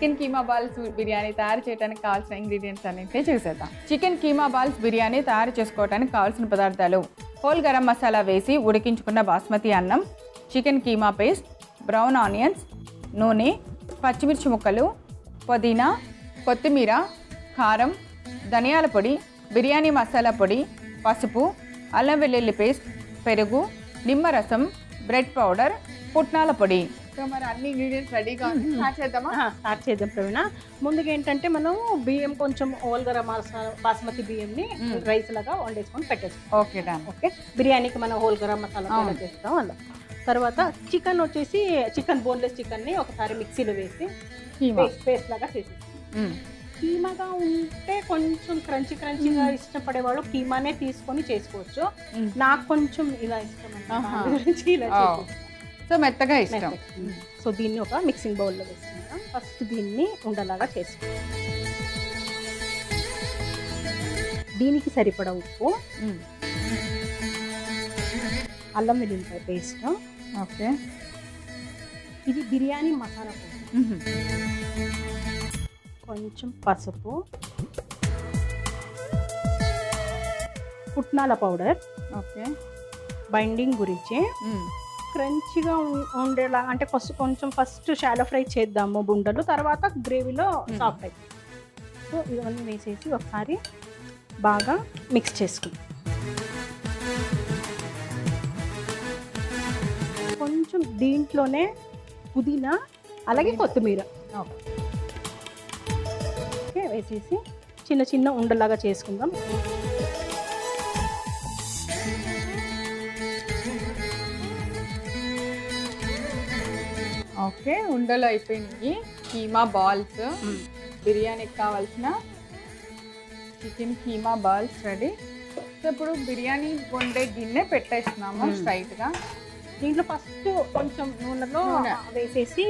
Chicken keema balls biryani తయారు చేయడానికి కావాల్సిన ఇంగ్రీడియంట్స్ అన్నింటినీ చూసేద్దాం. చికెన్ కీమా బాల్స్ బిర్యానీ తయారు చేసుకోవడానికి కావాల్సిన పదార్థాలు: హోల్ గరం మసాలా వేసి ఉడికించుకున్న బాస్మతి అన్నం, chicken keema paste, brown onions, నూనె, పచ్చిమిర్చి ముక్కలు, పుదీనా, కొత్తిమీర, కారం, ధనియాల పొడి, బిర్యానీ మసాలా పొడి, పసుపు, అల్లం వెల్లుల్లి పేస్ట్, పెరుగు, నిమ్మరసం, బ్రెడ్ పౌడర్, పుట్నాల పొడి. సో మరి అన్ని ఇంగ్రీడియంట్స్ రెడీగా స్టార్ట్ చేద్దామా? స్టార్ట్ చేద్దాం ప్రవీణ. ముందుగా ఏంటంటే మనం బియ్యం కొంచెం హోల్ గరం మసాలా బాస్మతి బియ్యంని రైస్ లాగా వండేసుకొని పెట్టేస్తాం. Okay done. ఓకే, బిర్యానీకి మనం హోల్ గరం మసాలా చేస్తాం అలా. తర్వాత చికెన్ వచ్చేసి చికెన్ బోన్లెస్ చికెన్ని ఒకసారి మిక్సీలో వేసి పేస్ట్ లాగా చేసేస్తాం. కీమాగా ఉంటే కొంచెం క్రంచీగా ఇష్టపడేవాళ్ళు కీమానే తీసుకొని చేసుకోవచ్చు. నాకు కొంచెం ఇలా ఇష్టం ఇలా సో మెత్తగా ఇష్టం. సో దీన్ని ఒక మిక్సింగ్ బౌల్లో వేసుకుంటాం. ఫస్ట్ దీన్ని ఉండలాగా చేసుకుంటాం. దీనికి సరిపడా ఉప్పు, అల్లం వెల్లుల్లిపాయ పేస్ట్, ఓకే, ఇది బిర్యానీ మసాలా పౌడర్, కొంచెం పసుపు, పుట్నాల పౌడర్. ఓకే, బైండింగ్ గురించి క్రంచిగా ఉండేలా అంటే ఫస్ట్ షాలో ఫ్రై చేద్దాము బుండలు, తర్వాత గ్రేవీలో సాఫ్ట్ అవుతుంది. సో ఇవన్నీ వేసేసి ఒకసారి బాగా మిక్స్ చేసుకుందాం. కొంచెం దీంట్లోనే పుదీనా అలాగే కొత్తిమీర ఓకే వేసేసి చిన్న చిన్న ఉండలాగా చేసుకుందాం. ఓకే, ఉండలు అయిపోయినాయి. కీమా బాల్స్, బిర్యానీకి కావాల్సిన chicken keema balls ready. So ఇప్పుడు బిర్యానీ వండే గిన్నె పెట్టేస్తున్నాము స్ట్రైట్గా. దీంట్లో ఫస్ట్ కొంచెం నూనెలో వేసేసి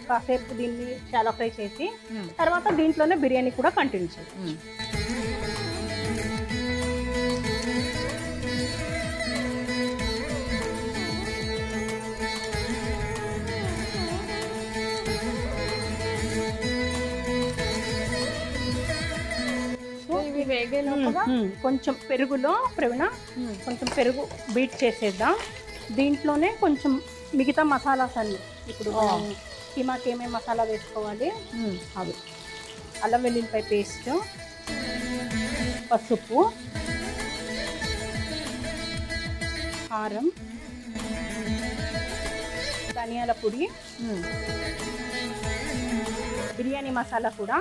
కాసేపు దీన్ని షాలో ఫ్రై చేసి తర్వాత దీంట్లోనే బిర్యానీ కూడా కంటిన్యూ చేయాలి. కొంచెం పెరుగులో ప్రవీణ కొంచెం పెరుగు బీట్ చేసేద్దాం. దీంట్లోనే కొంచెం మిగతా మసాలాస్ అన్ని ఇప్పుడు కీమాకి ఏమేమి మసాలా వేసుకోవాలి అవి: అల్లం వెల్లుల్లిపాయ పేస్ట్, పసుపు, కారం, ధనియాల పొడి, బిర్యానీ మసాలా కూడా,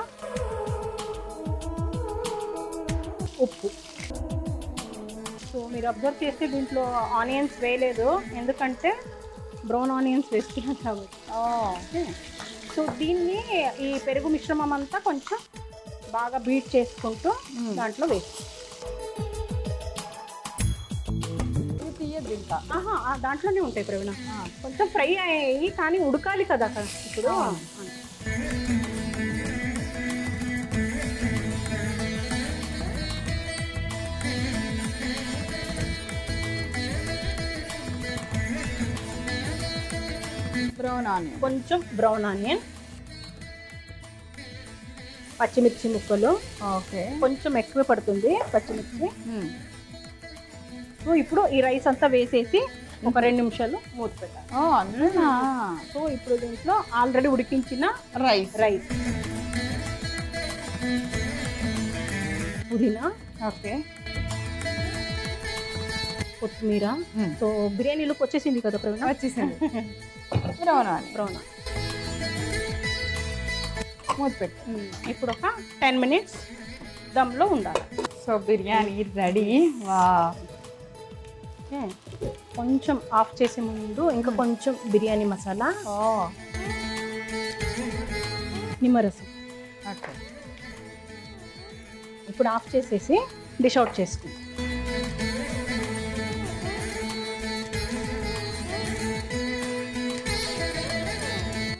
ఉప్పు. సో మీరు అబ్జర్వ్ చేస్తే దీంట్లో ఆనియన్స్ వేయలేదు, ఎందుకంటే బ్రౌన్ ఆనియన్స్ వేస్తున్నాం కాబట్టి. సో దీన్ని ఈ పెరుగు మిశ్రమం అంతా కొంచెం బాగా బీట్ చేసుకుంటూ దాంట్లో వేసి దాంట్లోనే ఉంటాయి ప్రవీణ. కొంచెం ఫ్రై అయ్యాయి కానీ ఉడకాలి కదా ఇప్పుడు. బ్రౌన్ ఆనియన్, కొంచెం బ్రౌన్ ఆనియన్, పచ్చిమిర్చి ముక్కలు. ఓకే, కొంచెం ఎక్కువ పడుతుంది పచ్చిమిర్చి. సో ఇప్పుడు ఈ రైస్ అంతా వేసేసి ఒక 2 నిమిషాలు మూత పెట్టాలి. అందునా? సో ఇప్పుడు దీంట్లో ఆల్రెడీ ఉడికించిన రైస్, పుదీనా, ఓకే, కొత్తిమీర. సో బిర్యానీ లుక్ వచ్చేసింది కదా ప్రవీణ? వచ్చేసింది. బ్రౌన్ మూత పెట్టి ఇప్పుడు ఒక 10 మినిట్స్ దమ్లో ఉండాలి. So biryani ready. వా, కొంచెం ఆఫ్ చేసే ముందు ఇంకా కొంచెం బిర్యానీ మసాలా, నిమ్మరసం. ఓకే, ఇప్పుడు ఆఫ్ చేసేసి డిష్ అవుట్ చేసుకుందాం.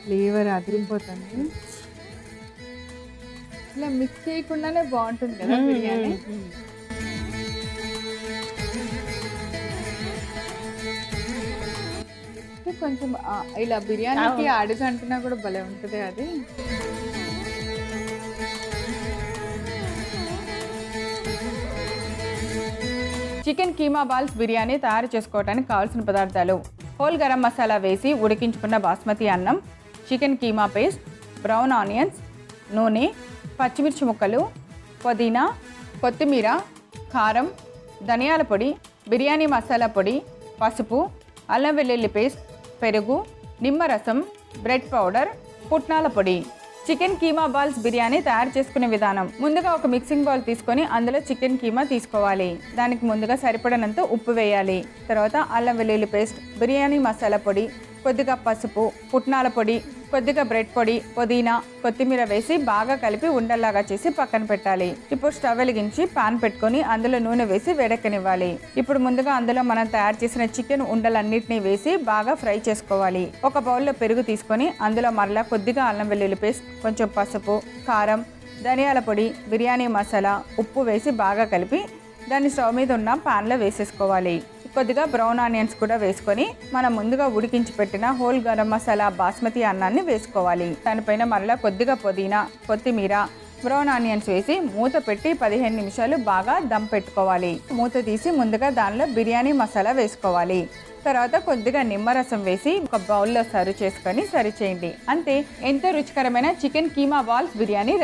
ఫ్లేవర్ అదిరిపోతుంది. ఇలా మిక్స్ చేయకుండానే బాగుంటుంది కదా బిర్యానీ. అంటే కొంచెం ఇలా బిర్యానీకి అడుగు అంటున్నా కూడా భలే ఉంటుంది అది. చికెన్ కీమా బాల్స్ బిర్యానీ తయారు చేసుకోవడానికి కావాల్సిన పదార్థాలు: హోల్ గరం మసాలా వేసి ఉడికించుకున్న బాస్మతి అన్నం, chicken keema paste, brown onions, నూనె, పచ్చిమిర్చి ముక్కలు, పుదీనా, కొత్తిమీర, కారం, ధనియాల పొడి, బిర్యానీ మసాలా పొడి, పసుపు, అల్లం వెల్లుల్లి పేస్ట్, పెరుగు, నిమ్మరసం, బ్రెడ్ పౌడర్, పుట్నాల పొడి. చికెన్ కీమా బాల్స్ బిర్యానీ తయారు చేసుకునే విధానం: ముందుగా ఒక మిక్సింగ్ బౌల్ తీసుకొని అందులో చికెన్ కీమా తీసుకోవాలి. దానికి ముందుగా సరిపడినంత ఉప్పు వేయాలి. తర్వాత అల్లం వెల్లుల్లి పేస్ట్, బిర్యానీ మసాలా పొడి, కొద్దిగా పసుపు, పుట్నాల పొడి, కొద్దిగా బ్రెడ్ పొడి, పుదీనా, కొత్తిమీర వేసి బాగా కలిపి ఉండల్లాగా చేసి పక్కన పెట్టాలి. ఇప్పుడు స్టవ్ వెలిగించి పాన్ పెట్టుకొని అందులో నూనె వేసి వేడెక్కనివ్వాలి. ఇప్పుడు ముందుగా అందులో మనం తయారు చేసిన చికెన్ ఉండలన్నిటిని వేసి బాగా ఫ్రై చేసుకోవాలి. ఒక బౌల్లో పెరుగు తీసుకొని అందులో మరలా కొద్దిగా అల్లం వెల్లుల్లి పేస్ట్, కొంచెం పసుపు, కారం, ధనియాల పొడి, బిర్యానీ మసాలా, ఉప్పు వేసి బాగా కలిపి దాన్ని స్టవ్ మీద ఉన్న పాన్లో వేసేసుకోవాలి. కొద్దిగా బ్రౌన్ ఆనియన్స్ కూడా వేసుకొని మనం ముందుగా ఉడికించి పెట్టిన హోల్ గరం మసాలా బాస్మతి అన్నాన్ని వేసుకోవాలి. దానిపైన మరలా కొద్దిగా పుదీనా, కొత్తిమీర, బ్రౌన్ ఆనియన్స్ వేసి మూత పెట్టి 15 నిమిషాలు బాగా దమ్ పెట్టుకోవాలి. మూత తీసి ముందుగా దానిలో బిర్యానీ మసాలా వేసుకోవాలి. తర్వాత కొద్దిగా నిమ్మరసం వేసి ఒక బౌల్లో సర్వ్ చేసుకొని సర్వ్ చేయండి. అంతే, ఎంతో రుచికరమైన chicken keema balls biryani ready.